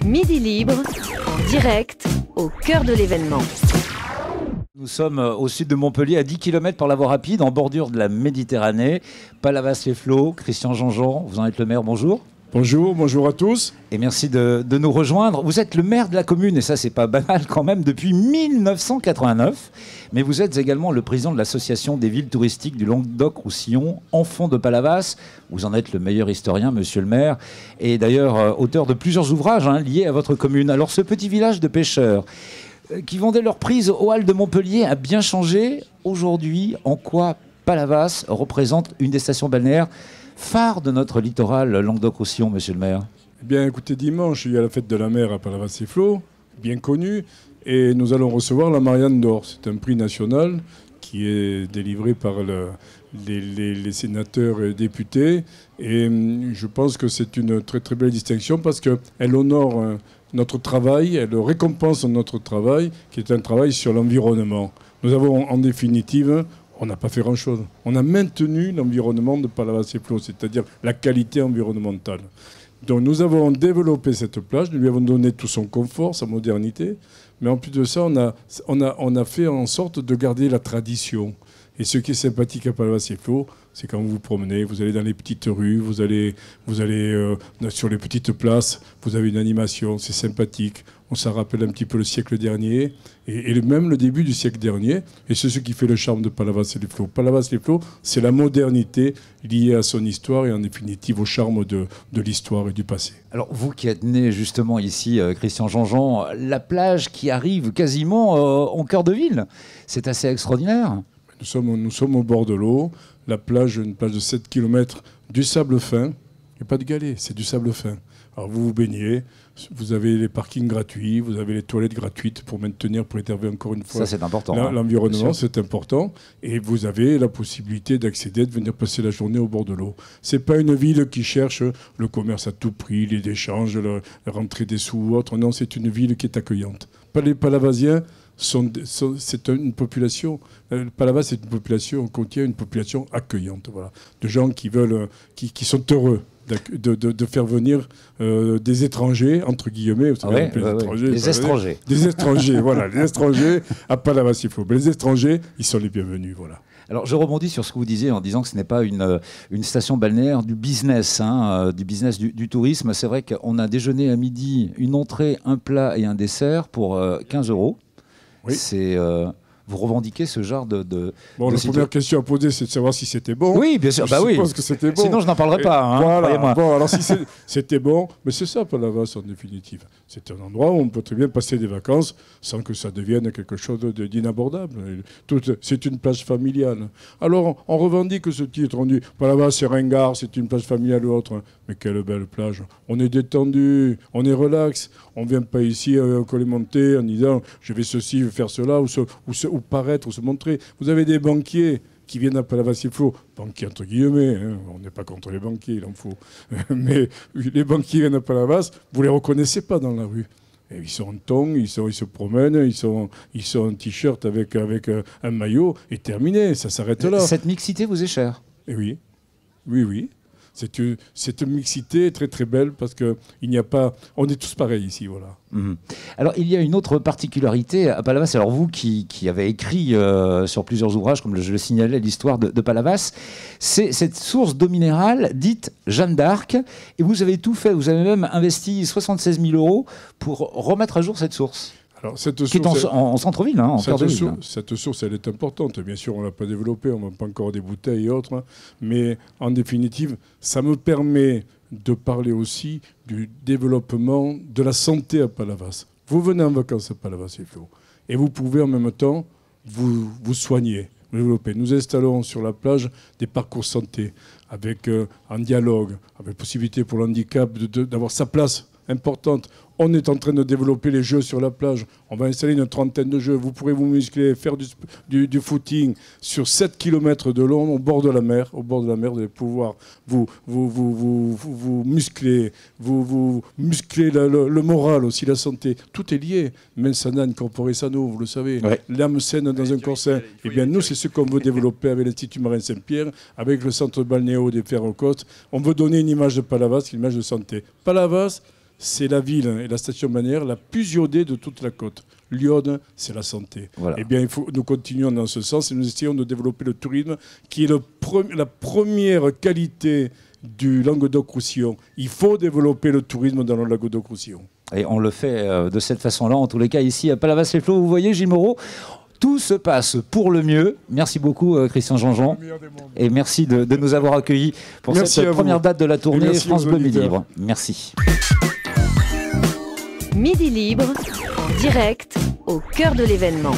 Midi Libre, en direct, au cœur de l'événement. Nous sommes au sud de Montpellier, à 10 km par la voie rapide, en bordure de la Méditerranée. Palavas-les-Flots, Christian Jean-Jean, vous en êtes le maire, bonjour. Bonjour, bonjour à tous. Et merci de nous rejoindre. Vous êtes le maire de la commune, et ça c'est pas banal quand même, depuis 1989. Mais vous êtes également le président de l'association des villes touristiques du Languedoc-Roussillon, Enfants de Palavas. Vous en êtes le meilleur historien, monsieur le maire. Et d'ailleurs, auteur de plusieurs ouvrages liés à votre commune. Alors ce petit village de pêcheurs qui vendaient leurs prises aux halles de Montpellier a bien changé. Aujourd'hui, en quoi Palavas représente une des stations balnéaires phare de notre littoral Languedoc-Roussillon, monsieur le maire? Eh bien, écoutez, dimanche, il y a la fête de la mer à Palavas-les-Flots, bien connue, et nous allons recevoir la Marianne d'Or. C'est un prix national qui est délivré par les sénateurs et députés, et je pense que c'est une très très belle distinction parce qu'elle honore notre travail, elle récompense notre travail, qui est un travail sur l'environnement. Nous avons en définitive... On n'a pas fait grand-chose. On a maintenu l'environnement de Palavas-les-Flots, c'est-à-dire la qualité environnementale. Donc nous avons développé cette plage, nous lui avons donné tout son confort, sa modernité, mais en plus de ça, on a fait en sorte de garder la tradition. Et ce qui est sympathique à Palavas-les-Flots, c'est quand vous vous promenez, vous allez dans les petites rues, vous allez sur les petites places, vous avez une animation, c'est sympathique. On s'en rappelle un petit peu le siècle dernier, et même le début du siècle dernier. Et c'est ce qui fait le charme de Palavas-les-Flots. Palavas-les-Flots, c'est la modernité liée à son histoire et en définitive au charme de l'histoire et du passé. Alors vous qui êtes né justement ici, Christian Jean-Jean, la plage qui arrive quasiment en cœur de ville, c'est assez extraordinaire. Nous sommes au bord de l'eau, la plage, une plage de 7 km, du sable fin. Il n'y a pas de galets, c'est du sable fin. Alors vous vous baignez, vous avez les parkings gratuits, vous avez les toilettes gratuites pour préserver encore une fois. Ça c'est important. L'environnement, c'est important. Et vous avez la possibilité d'accéder, de venir passer la journée au bord de l'eau. Ce n'est pas une ville qui cherche le commerce à tout prix, les échanges, la rentrée des sous ou autre. Non, c'est une ville qui est accueillante. Les Palavasiens, c'est une population. Palavas, c'est une population, on contient une population accueillante, voilà, de gens qui sont heureux de faire venir des étrangers, entre guillemets, vous savez, des étrangers, voilà, les étrangers à Palavas-les-Flots. Mais les étrangers, ils sont les bienvenus, voilà. Alors je rebondis sur ce que vous disiez en disant que ce n'est pas une station balnéaire du business, du tourisme. C'est vrai qu'on a déjeuné à midi, une entrée, un plat et un dessert pour 15 €. Oui. Vous revendiquez ce genre de la première question à poser, c'est de savoir si c'était bon. Oui, bien sûr. Je suppose que c'était bon. Sinon, je n'en parlerai pas. Voilà. Bon, alors si c'était bon, mais c'est ça, Palavas, en définitive. C'est un endroit où on peut très bien passer des vacances sans que ça devienne quelque chose d'inabordable. C'est une plage familiale. Alors, on revendique ce titre. On dit Palavas, c'est ringard, c'est une plage familiale ou autre. Mais quelle belle plage. On est détendu, on est relax. On ne vient pas ici collémenter en disant je vais ceci, je vais faire cela, ou paraître, ou se montrer. Vous avez des banquiers qui viennent à Palavas-les-Flots, banquiers entre guillemets, on n'est pas contre les banquiers, il en faut. Mais les banquiers viennent à Palavas, vous ne les reconnaissez pas dans la rue. Et ils sont en tongs, ils se promènent, ils sont en t-shirt avec un maillot, et terminé, ça s'arrête là. Cette mixité vous est chère? Et oui, oui. C'est une mixité très très belle parce qu'il n'y a pas... On est tous pareils ici, voilà. Mmh. Alors il y a une autre particularité à Palavas. Alors vous qui avez écrit sur plusieurs ouvrages, comme je le signalais, l'histoire de Palavas, c'est cette source d'eau minérale dite Jeanne d'Arc. Et vous avez tout fait, vous avez même investi 76 000 € pour remettre à jour cette source. Alors, cette source, qui est en centre-ville, en cœur de ville. Cette source, elle est importante. Bien sûr, on ne l'a pas développée, on ne vend pas encore des bouteilles et autres. Mais en définitive, ça me permet de parler aussi du développement de la santé à Palavas. Vous venez en vacances à Palavas-les-Flots et vous pouvez en même temps vous soigner, vous développer. Nous installons sur la plage des parcours santé avec en dialogue, avec possibilité pour l'handicap d'avoir sa place importante. On est en train de développer les jeux sur la plage. On va installer une 30aine de jeux. Vous pourrez vous muscler, faire du footing sur 7 km de long au bord de la mer. Au bord de la mer, vous allez pouvoir vous muscler, vous muscler le moral aussi, la santé. Tout est lié. Mens sana in corpore sano, vous le savez. Ouais. L'âme saine dans un corps sain. Eh bien, nous, c'est ce qu'on veut développer avec l'Institut Marin Saint-Pierre, avec le centre balnéo des Ferres-aux-Côtes. On veut donner une image de Palavas, une image de santé. Palavas, c'est la ville et la station balnéaire la plus iodée de toute la côte. L'iode, c'est la santé. Voilà. Eh bien, nous continuons dans ce sens et nous essayons de développer le tourisme qui est la première qualité du Languedoc-Roussillon. Il faut développer le tourisme dans le Languedoc-Roussillon. Et on le fait de cette façon-là, en tous les cas, ici à Palavas-les-Flots. Vous voyez, Gilles Moreau, tout se passe pour le mieux. Merci beaucoup, Christian Jean-Jean. Et merci de nous avoir accueillis pour cette première date de la tournée France Bleu Midi Libre. Merci. Midi Libre, en direct, au cœur de l'événement.